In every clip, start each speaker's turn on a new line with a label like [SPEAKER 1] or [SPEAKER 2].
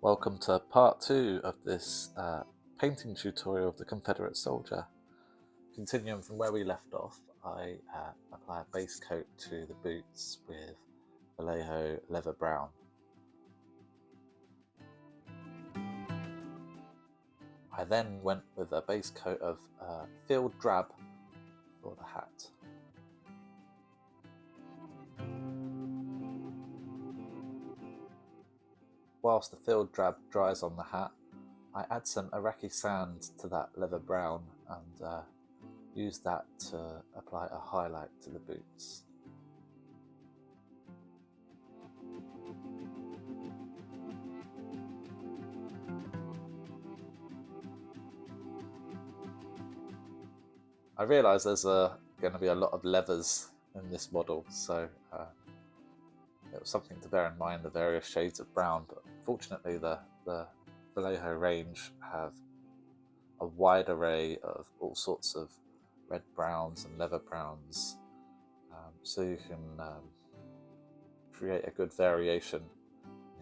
[SPEAKER 1] Welcome to part 2 of this painting tutorial of the Confederate soldier. Continuing from where we left off, I apply a base coat to the boots with Vallejo leather brown. I then went with a base coat of field drab for the hat. Whilst the field drab dries on the hat, I add some Iraqi sand to that leather brown and use that to apply a highlight to the boots. I realise there's going to be a lot of leathers in this model, so it was something to bear in mind, the various shades of brown, but fortunately the Vallejo range have a wide array of all sorts of red browns and leather browns, so you can create a good variation.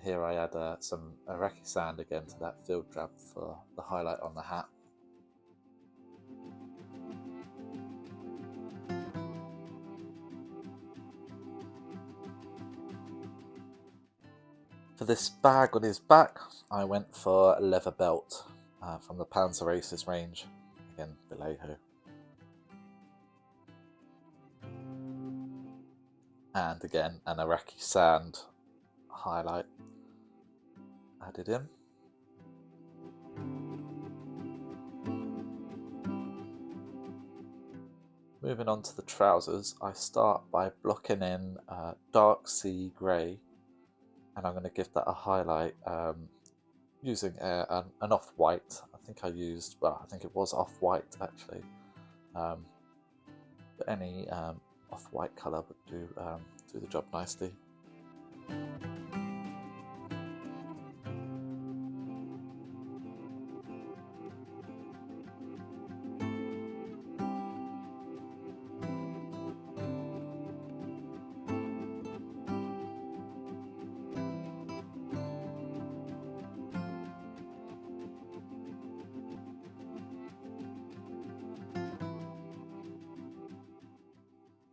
[SPEAKER 1] Here I add some Iraqi sand again to that field drab for the highlight on the hat. For this bag on his back, I went for a leather belt from the Panzer Aces range, again Vallejo. And again an Iraqi sand highlight added in. Moving on to the trousers, I start by blocking in dark sea grey, and I'm going to give that a highlight using an off-white. I think it was off-white actually, but any off-white colour would do the job nicely.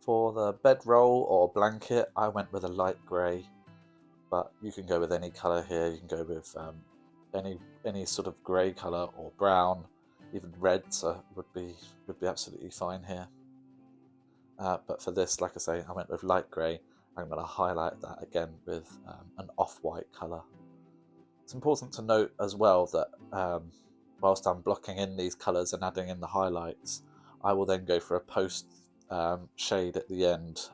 [SPEAKER 1] For the bedroll or blanket, I went with a light grey, but you can go with any colour here. You can go with any sort of grey colour or brown, even red would be absolutely fine here. But for this, like I say, I went with light grey. I'm going to highlight that again with an off-white colour. It's important to note as well that whilst I'm blocking in these colours and adding in the highlights, I will then go for a post shade at the end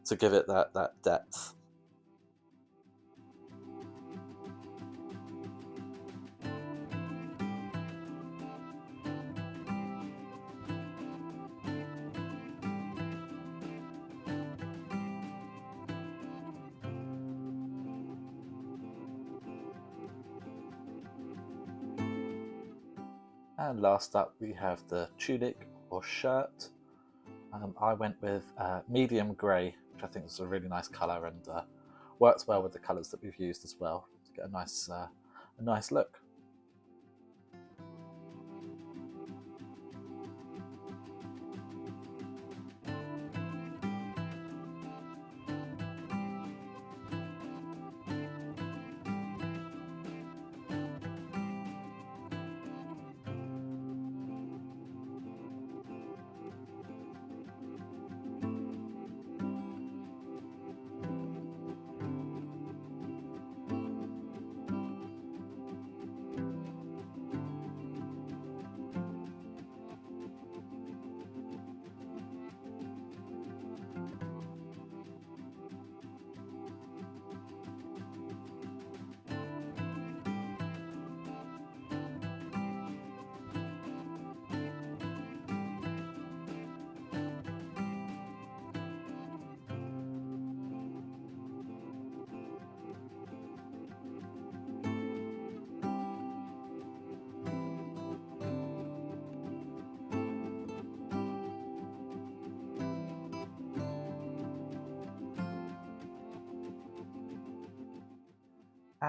[SPEAKER 1] to give it that depth. And last up we have the tunic or shirt. I went with medium grey, which I think is a really nice colour and works well with the colours that we've used as well to get a nice look.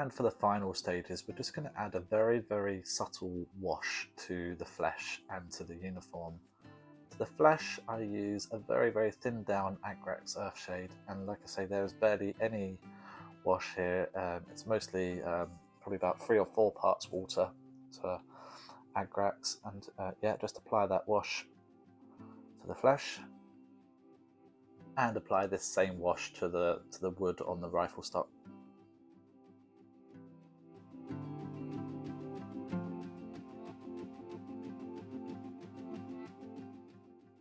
[SPEAKER 1] And for the final stages, we're just going to add a very, very subtle wash to the flesh and to the uniform. To the flesh, I use a very, very thinned down Agrax Earthshade, and like I say, there's barely any wash here. It's mostly probably about 3 or 4 parts water to Agrax, and yeah, just apply that wash to the flesh, and apply this same wash to the wood on the rifle stock.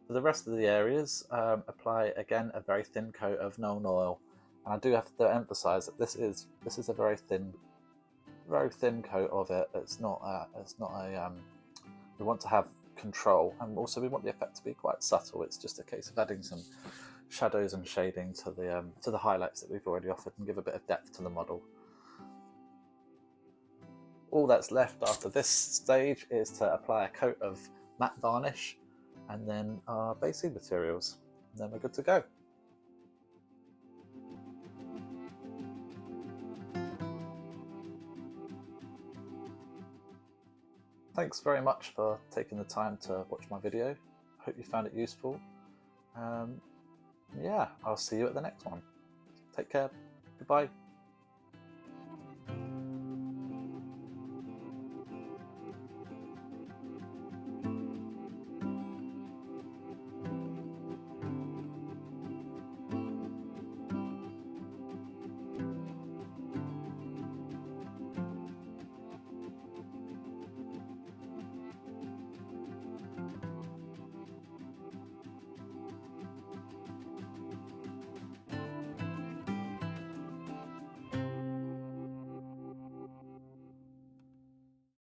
[SPEAKER 1] For the rest of the areas, apply again a very thin coat of Nuln Oil, and I do have to emphasise that this is a very thin coat of it. It's not a we want to have control, and also we want the effect to be quite subtle. It's just a case of adding some shadows and shading to the highlights that we've already offered, and give a bit of depth to the model. All that's left after this stage is to apply a coat of matte varnish, and then our basing materials, and then we're good to go. Thanks very much for taking the time to watch my video. I hope you found it useful. Yeah, I'll see you at the next one. Take care. Goodbye.